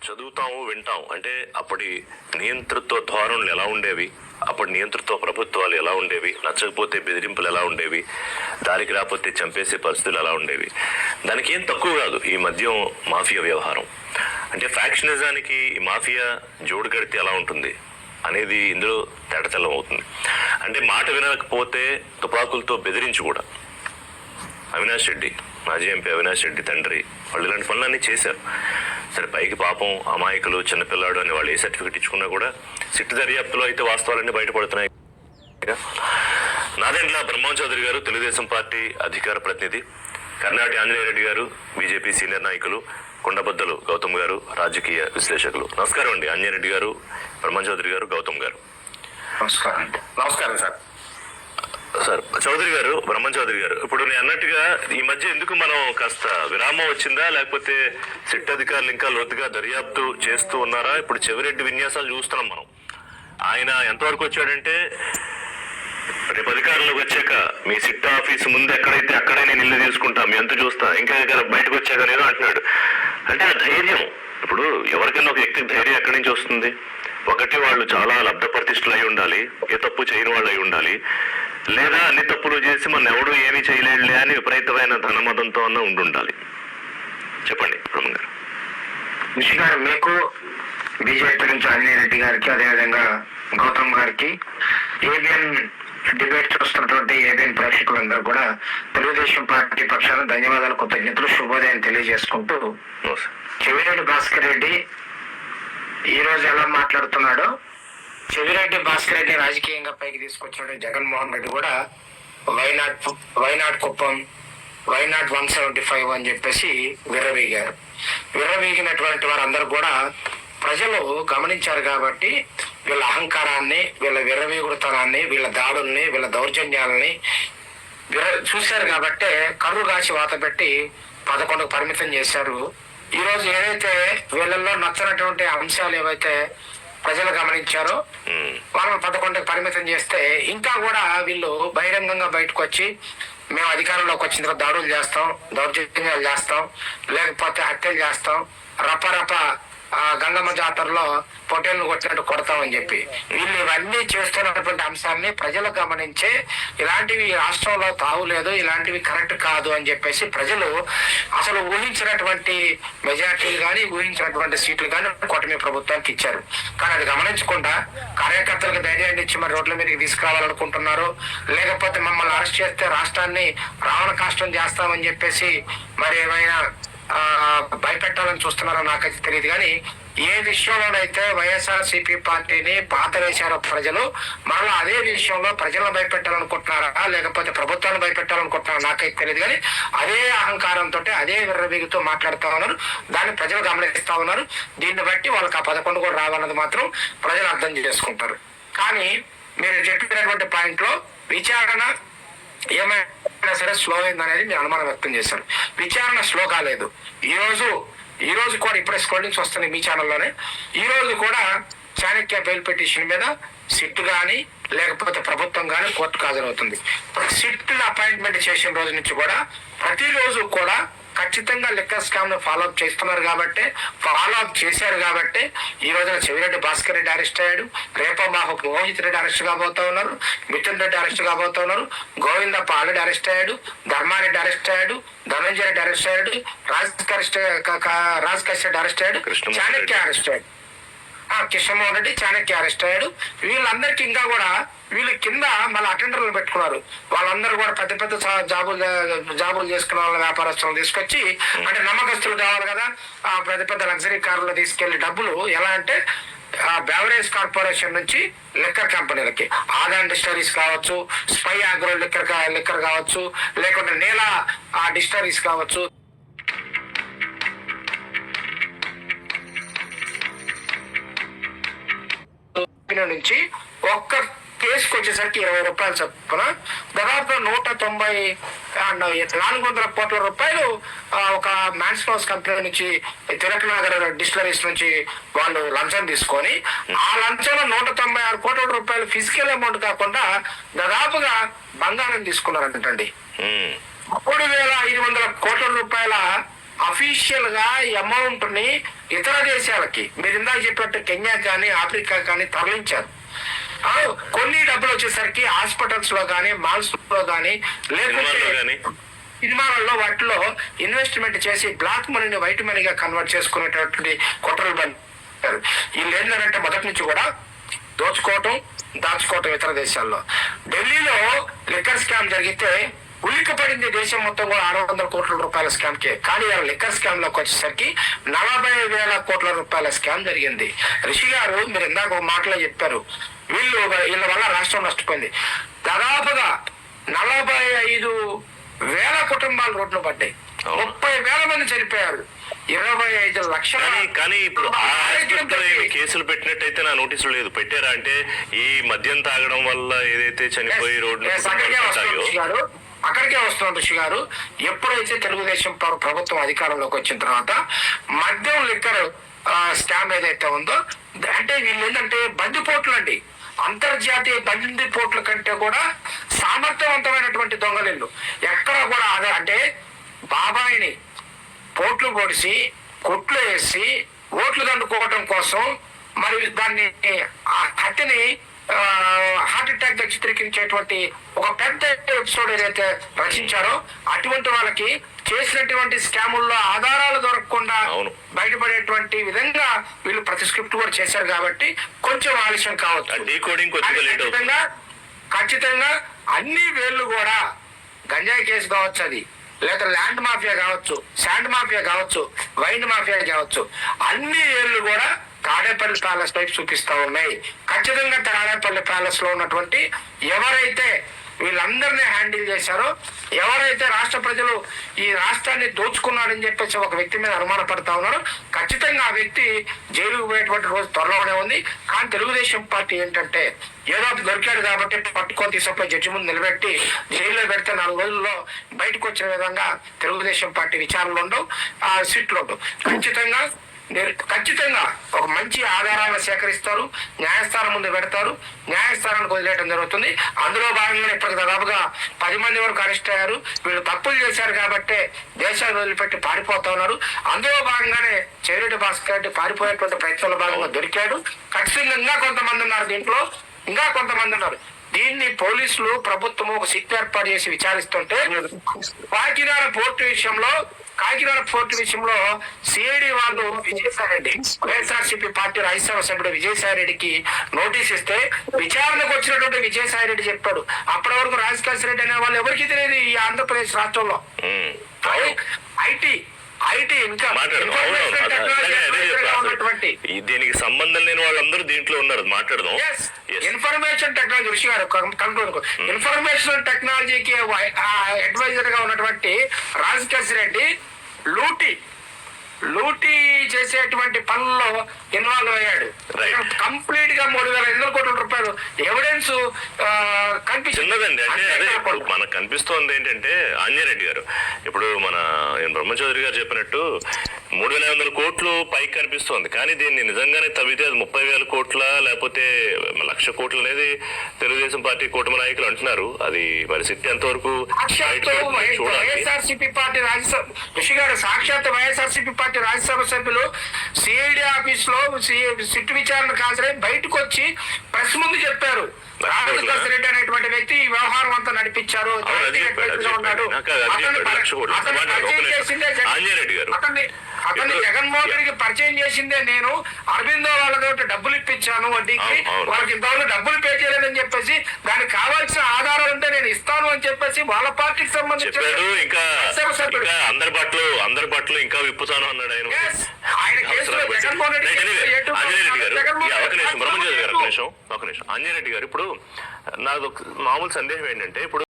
చదువుతాము, వింటాం. అంటే అప్పటి నియంతృత్వ ధోరణులు ఎలా ఉండేవి, అప్పటి నియంతృత్వ ప్రభుత్వాలు ఎలా ఉండేవి, నచ్చకపోతే బెదిరింపులు ఎలా ఉండేవి, దారికి రాకపోతే చంపేసే పరిస్థితులు ఎలా ఉండేవి. దానికి ఏం తక్కువ కాదు ఈ మద్యం మాఫియా వ్యవహారం. అంటే ఫ్యాక్షనిజానికి ఈ మాఫియా జోడు కడితే ఎలా ఉంటుంది అనేది ఇందులో తేటతెల్లం అవుతుంది. అంటే మాట వినకపోతే తుపాకులతో బెదిరించి కూడా అవినాష్ రెడ్డి, మాజీ ఎంపీ అవినాష్ రెడ్డి తండ్రి వాళ్ళు ఇలాంటి పనులన్నీ చేశారు. సరే పైకి పాపం అమాయకులు, చిన్నపిల్లాడు అని వాళ్ళు ఏ సర్టిఫికెట్ ఇచ్చుకున్నా కూడా సిట్టు దర్యాప్తులో అయితే వాస్తవాలన్నీ బయటపడుతున్నాయి. నాదెండ్ల బ్రహ్మోన్ చౌదరి గారు తెలుగుదేశం పార్టీ అధికార ప్రతినిధి, కర్ణాటి ఆంజనేయ రెడ్డి గారు బీజేపీ సీనియర్ నాయకులు, కొండబద్దలు గౌతమ్ గారు రాజకీయ విశ్లేషకులు. నమస్కారం అండి ఆంజనేయ రెడ్డి గారు, బ్రహ్మోన్ చౌదరి గారు, గౌతమ్ గారు. నమస్కారం అండి. నమస్కారం సార్. సార్ చౌదరి గారు, బ్రహ్మన్ చౌదరి గారు, ఇప్పుడు నేను అన్నట్టుగా ఈ మధ్య ఎందుకు మనం కాస్త విరామం వచ్చిందా, లేకపోతే సిట్ అధికారులు ఇంకా లోతుగా దర్యాప్తు చేస్తూ ఉన్నారా? ఇప్పుడు చెవిరెడ్డి విన్యాసాలు చూస్తున్నాం మనం. ఆయన ఎంతవరకు వచ్చాడంటే రేపు అధికారంలోకి వచ్చాక మీ సిట్ ఆఫీస్ ముందు ఎక్కడైతే అక్కడే నేను ఇల్లు తీసుకుంటా, మీ అంత చూస్తా, ఇంకా బయటకు వచ్చాక నేను అంటున్నాడు. అంటే ఆ ధైర్యం, ఇప్పుడు ఎవరికైనా ఒక వ్యక్తికి ధైర్యం ఎక్కడి నుంచి వస్తుంది? ఒకటి వాళ్ళు చాలా లబ్ధ ప్రతిష్ఠలు అయి ఉండాలి, ఏ తప్పు చేయని వాళ్ళు అయి ఉండాలి, లేదా అన్ని తప్పులు చేసి మన ఎవడు ఏమీ చేయలేడులే అని విపరీతమైన ధనమదంతో అన్న ఉండాలి. చెప్పండి బ్రహ్మ గారు. గారు, మీకు బీజేపీ నుంచి ఆంజనేయ రెడ్డి గారికి, అదేవిధంగా గౌతమ్ గారికి, ఏబిఎన్ డిబేట్ చూస్తున్నటువంటి ఏబిఎన్ ప్రేక్షకులందరూ కూడా తెలుగుదేశం పార్టీ పక్షాన ధన్యవాదాలు, కృతజ్ఞతలు, శుభోదయం తెలియజేసుకుంటూ, చెవిరెడ్డి భాస్కర్ రెడ్డి ఈ రోజు ఎలా మాట్లాడుతున్నాడో, చెవిరెడ్డి భాస్కర్ రెడ్డి రాజకీయంగా పైకి తీసుకొచ్చిన జగన్మోహన్ రెడ్డి కూడా వైనాడ్ కుప్పం, వైనాడ్ 175 అని చెప్పేసి విర్రవీగారు. విర్రవీగినటువంటి వారందరూ కూడా ప్రజలు గమనించారు కాబట్టి వీళ్ళ అహంకారాన్ని, వీళ్ళ విర్రవీగుడుతనాన్ని, వీళ్ళ దాడుల్ని, వీళ్ళ దౌర్జన్యాలని చూశారు కాబట్టి కర్రు కాసి వాత పెట్టి 11కు పరిమితం చేశారు. ఈ రోజు ఏదైతే వీళ్ళల్లో నచ్చనటువంటి అంశాలు ఏవైతే ప్రజలు గమనించారో వాళ్ళని 11కు పరిమితం చేస్తే ఇంకా కూడా వీళ్ళు బహిరంగంగా బయటకు వచ్చి మేము అధికారంలోకి వచ్చిన తర్వాత దాడులు చేస్తాం, దౌర్జన్యాలు చేస్తాం, లేకపోతే హత్యలు చేస్తాం, రపరప గంగమ్మ జాతరలో పొట్టేళ్లు కొట్టినట్టు కొడతామని చెప్పి వీళ్ళు ఇవన్నీ చేస్తున్నటువంటి అంశాన్ని ప్రజలు గమనించే ఇలాంటివి రాష్ట్రంలో తావులేదు, ఇలాంటివి కరెక్ట్ కాదు అని చెప్పేసి ప్రజలు అసలు ఊహించినటువంటి మెజార్టీలు కానీ, ఊహించినటువంటి సీట్లు కానీ కూటమి ప్రభుత్వానికి ఇచ్చారు. కానీ అది గమనించకుండా కార్యకర్తలకు ధైర్యాన్ని ఇచ్చి మరి రోడ్ల మీదకి తీసుకురావాలనుకుంటున్నారు, లేకపోతే మమ్మల్ని అరెస్ట్ చేస్తే రాష్ట్రాన్ని రావణ కాష్టం చేస్తామని చెప్పేసి మరి ఏమైనా భయపెట్టాలని చూస్తున్నారో నాకైతే తెలియదు. కానీ ఏ విషయంలోనైతే వైఎస్ఆర్సీపీ పార్టీని పాత వేశారో ప్రజలు, మరలా అదే విషయంలో ప్రజలను భయపెట్టాలనుకుంటున్నారా లేకపోతే ప్రభుత్వాన్ని భయపెట్టాలనుకుంటున్నారా నాకైతే తెలియదు. కానీ అదే అహంకారంతో, అదే విర్రవీగుతో మాట్లాడుతూ ఉన్నారు. దాన్ని ప్రజలు గమనిస్తూ ఉన్నారు. దీన్ని బట్టి వాళ్ళకి ఆ 11 కూడా రావాలన్నది మాత్రం ప్రజలు అర్థం చేసుకుంటారు. కానీ మీరు చెప్పినటువంటి పాయింట్ లో విచారణ ఏమైనా సరే స్లో అయిందనేది మీరు అనుమానం వ్యక్తం చేశారు. విచారణ స్లో కాలేదు. ఈ రోజు కూడా ఇప్పుడే స్క్రోలింగ్స్ వస్తున్నాయి మీ ఛానల్లోనే. ఈ రోజు కూడా చాణక్య బెయిల్ పిటిషన్ మీద సిట్ కానీ లేకపోతే ప్రభుత్వం కానీ కోర్టుకు హాజరవుతుంది. సిట్ అపాయింట్మెంట్ చేసిన రోజు నుంచి కూడా ప్రతిరోజు కూడా ఖచ్చితంగా లిక్కర్ స్కామ్ ను ఫాలో అప్ చేశారు కాబట్టి ఈ రోజున చెవిరెడ్డి భాస్కర్ రెడ్డి అరెస్ట్ అయ్యాడు, రేపమాహు మోహిత్ రెడ్డి అరెస్ట్ కాబోతా ఉన్నారు, మిథున్ రెడ్డి అరెస్ట్ కాబోతా ఉన్నారు, గోవిందప్ప ఆల్రెడీ అరెస్ట్ అయ్యాడు, ధర్మారెడ్డి అరెస్ట్ అయ్యాడు, ధనంజయ రెడ్డి అరెస్ట్ అయ్యాడు, రాజ్ కశ్యప్ అరెస్ట్ అయ్యాడు, చాణక్య అరెస్ట్ అయ్యాడు, కిషన్మోహన్ రెడ్డి చాణక్య అరెస్ట్ అయ్యాడు. వీళ్ళందరికీ ఇంకా కూడా వీళ్ళ కింద మళ్ళీ అటెండర్లు పెట్టుకున్నారు. వాళ్ళందరూ కూడా పెద్ద పెద్ద జాబులు చేసుకున్న వాళ్ళ వ్యాపారస్తులు తీసుకొచ్చి, అంటే నమ్మకస్తులు కావాలి కదా, పెద్ద పెద్ద లగ్జరీ కార్లు తీసుకెళ్లి డబ్బులు ఎలా అంటే బెవరేజ్ కార్పొరేషన్ నుంచి లిక్కర్ కంపెనీలకి, ఆదాన్ డిస్టరీస్ కావచ్చు, స్పై ఆగ్రో లిక్కర్ కావచ్చు, లేకుంటే నీలా డిస్టరీస్ కావచ్చు, నుంచి ఒక్క కేసుకు వచ్చేసరికి 20 రూపాయలు చొప్పున దాదాపు 400 కోట్ల రూపాయలు ఒక మ్యాన్స్పౌస్ కంపెనీ నుంచి, తిలక్ నగర్ డిస్టిలరీస్ నుంచి వాళ్ళు లంచం తీసుకొని, ఆ లంచంలో 196 కోట్ల రూపాయలు ఫిజికల్ అమౌంట్ కాకుండా దాదాపుగా బంగారం తీసుకున్నారంటండి. 3,500 కోట్ల రూపాయల అఫీషియల్ గా ఈ అమౌంట్ ని ఇతర దేశాలకి మీరు ఇందాక చెప్పినట్టు కెన్యా కానీ ఆఫ్రికా కానీ తరలించారు. కొన్ని డబ్బులు వచ్చేసరికి హాస్పిటల్స్ లో కానీ మాల్స్ లో కానీ లేకపోతే సినిమాలలో వాటిలో ఇన్వెస్ట్మెంట్ చేసి బ్లాక్ మనీని వైట్ మనీగా కన్వర్ట్ చేసుకునేటటువంటి కుట్రలు బంటారు. వీళ్ళు ఏంటంటే మొదటి నుంచి కూడా దోచుకోవటం దాచుకోవటం ఇతర దేశాల్లో. ఢిల్లీలో లిక్కర్ స్కామ్ జరిగితే ఉలిక్కిపడింది దేశం మొత్తం కూడా 600 కోట్ల రూపాయల స్కామ్ కే. కానీ లిక్కర్ స్కామ్ లోకి వచ్చేసరికి 40,000 కోట్ల రూపాయల స్కామ్ జరిగింది. రిషి గారు మీరు ఇందాక ఒక మాటలో చెప్పారు, వీళ్ళ వల్ల రాష్ట్రం నష్టపోయింది. దాదాపుగా 45,000 కుటుంబాలు రోడ్లు పడ్డాయి, 30,000 మంది చనిపోయారు, 25 లక్షల. కానీ ఇప్పుడు కేసులు పెట్టినట్టయితే నా నోటీసులు లేదు. పెట్టారా అంటే ఈ మద్యం తాగడం వల్ల ఏదైతే చనిపోయి రోడ్లు అక్కడికే వస్తున్నాం ఋషి గారు. ఎప్పుడైతే తెలుగుదేశం ప్రభుత్వం అధికారంలోకి వచ్చిన తర్వాత మద్యం లిక్కర్ స్కామ్ ఏదైతే ఉందో, అంటే వీళ్ళు ఏంటంటే బందిపోట్లు అండి, అంతర్జాతీయ బందిపోట్ల కంటే కూడా సామర్థ్యవంతమైనటువంటి దొంగలిళ్ళు. ఎక్కడ కూడా అదే అంటే బాబాయిని పోట్లు పొడిచి కొట్లు వేసి ఓట్లు దండుకోవటం కోసం మరి దాన్ని ఆ హత్యని హార్ట్ అటాక్ గా చిత్రీకరించేటువంటి ఒక పెద్ద ఎపిసోడ్ ఏదైతే రచించారో అటువంటి వాళ్ళకి చేసినటువంటి స్కాముల్లో ఆధారాలు దొరకకుండా బయటపడేటువంటి విధంగా వీళ్ళు ప్రతి స్క్రిప్ట్ కూడా చేశారు కాబట్టి కొంచెం ఆలస్యం కావచ్చు. ఖచ్చితంగా అన్ని వేళ్ళు కూడా గంజాయి కేసు కావచ్చు, అది లేదా ల్యాండ్ మాఫియా కావచ్చు, శాండ్ మాఫియా కావచ్చు, వైన్ మాఫియా కావచ్చు, అన్ని ఏళ్ళు కూడా తాడేపల్లి ప్యాలెస్ వైపు చూపిస్తా ఉన్నాయి. ఖచ్చితంగా తాడేపల్లి ప్యాలెస్ లో ఉన్నటువంటి ఎవరైతే వీళ్ళందరినీ హ్యాండిల్ చేశారో, ఎవరైతే రాష్ట్ర ప్రజలు ఈ రాష్ట్రాన్ని దోచుకున్నాడని చెప్పేసి ఒక వ్యక్తి మీద అనుమాన పడతా ఉన్నారు, ఖచ్చితంగా ఆ వ్యక్తి జైలుకు పోయేటువంటి రోజు త్వరలోనే ఉంది. కానీ తెలుగుదేశం పార్టీ ఏంటంటే ఏదో దొరికాడు కాబట్టి పట్టుకొని తీసుకుపోయి జడ్జి ముందు నిలబెట్టి జైల్లో పెడితే 4 రోజుల్లో బయటకు వచ్చిన విధంగా తెలుగుదేశం పార్టీ విచారణలు ఉండవు, ఆ సీట్లు ఉండవు. ఖచ్చితంగా ఒక మంచి ఆధారాలను సేకరిస్తారు, న్యాయస్థానం ముందు పెడతారు, న్యాయస్థానానికి వదిలేయడం జరుగుతుంది. అందులో భాగంగా ఇప్పటికి దాదాపుగా 10 మంది వరకు అరెస్ట్ అయ్యారు. వీళ్ళు తప్పులు చేశారు కాబట్టి దేశాన్ని వదిలిపెట్టి పారిపోతా ఉన్నారు. అందులో భాగంగానే చెవిరెడ్డి భాస్కర్ రెడ్డి పారిపోయేటువంటి ప్రయత్నంలో భాగంగా దొరికాడు. ఖచ్చితంగా ఇంకా కొంతమంది ఉన్నారు దీంట్లో, ఇంకా కొంతమంది ఉన్నారు. దీన్ని పోలీసులు ప్రభుత్వం ఒక సిట్ ఏర్పాటు చేసి విచారిస్తుంటే కాకినాడ పోర్టు విషయంలో సిఐడి వాళ్ళు విజయసాయిరెడ్డి, వైఎస్ఆర్సీపీ పార్టీ రాజ్యసభ సభ్యుడు విజయసాయిరెడ్డికి నోటీస్ ఇస్తే విచారణకు వచ్చినటువంటి విజయసాయిరెడ్డి చెప్పాడు, అప్పటి వరకు రాజకేశ్ రెడ్డి అనే వాళ్ళు ఎవరికి తెలియదు ఈ ఆంధ్రప్రదేశ్ రాష్ట్రంలో. ఐటీ దీనికి సంబంధం లేని వాళ్ళందరూ దీంట్లో ఉన్నారు. మాట్లాడదాం. ఇన్ఫర్మేషన్ టెక్నాలజీ ఋషి గారు ఇన్ఫర్మేషన్ టెక్నాలజీకి అడ్వైజర్ గా ఉన్నటువంటి రాజకేశ్ రెడ్డి లూటీ చేసేటువంటి పనుల్లో ఇన్వాల్వ్ అయ్యాడు. కంప్లీట్ గా 3,500 కోట్ల రూపాయలు ఎవిడెన్స్ చిన్నదండి. అంటే అదే మనకు కనిపిస్తోంది ఏంటంటే ఆంజనేరెడ్డి గారు ఇప్పుడు మన బ్రహ్మచౌదరి గారు చెప్పినట్టు 3,500 కోట్లు పైకి కనిపిస్తోంది. కానీ దీన్ని నిజంగానే తవ్వితే అది 30,000 కోట్ల లేకపోతే 1,00,000 కోట్లు అనేది తెలుగుదేశం పార్టీ కూటమి నాయకులు అంటున్నారు. అది మరి సిట్ ఎంతవరకు వైఎస్ఆర్సీపీ పార్టీ రాజ్యసభ ఋషి గారు సాక్షాత్ వైఎస్ఆర్సీపీ పార్టీ రాజ్యసభ సభ్యులు సిఐడి ఆఫీస్ లో సిట్ విచారణ హాజరై బయటకు వచ్చి ప్రెస్ ముందు చెప్పారు, రాజకేశ్ రెడ్డి అనేటువంటి వ్యక్తి ఈ వ్యవహారం అంతా నడిపించారు, అతన్ని జగన్మోహన్ రెడ్డికి పరిచయం చేసిందే నేను, అరవిందో వాళ్ళతో డబ్బులు ఇప్పించాను వడ్డీకి, వాళ్ళకి ఇంతవరకు డబ్బులు పే చేయలేదని చెప్పేసి దానికి కావాల్సిన ఆధారాలు ఉంటే నేను ఇస్తాను అని చెప్పేసి వాళ్ళ పార్టీకి సంబంధించి అందరి బట్టలు ఇంకా విప్పుతాను అన్నాడు ఆయన కేసులో జగన్మోహన్ రెడ్డి ఒక నిమిషం ఆంజనేరెడ్డి గారు ఇప్పుడు నాకు మామూలు సందేహం ఏంటంటే ఇప్పుడు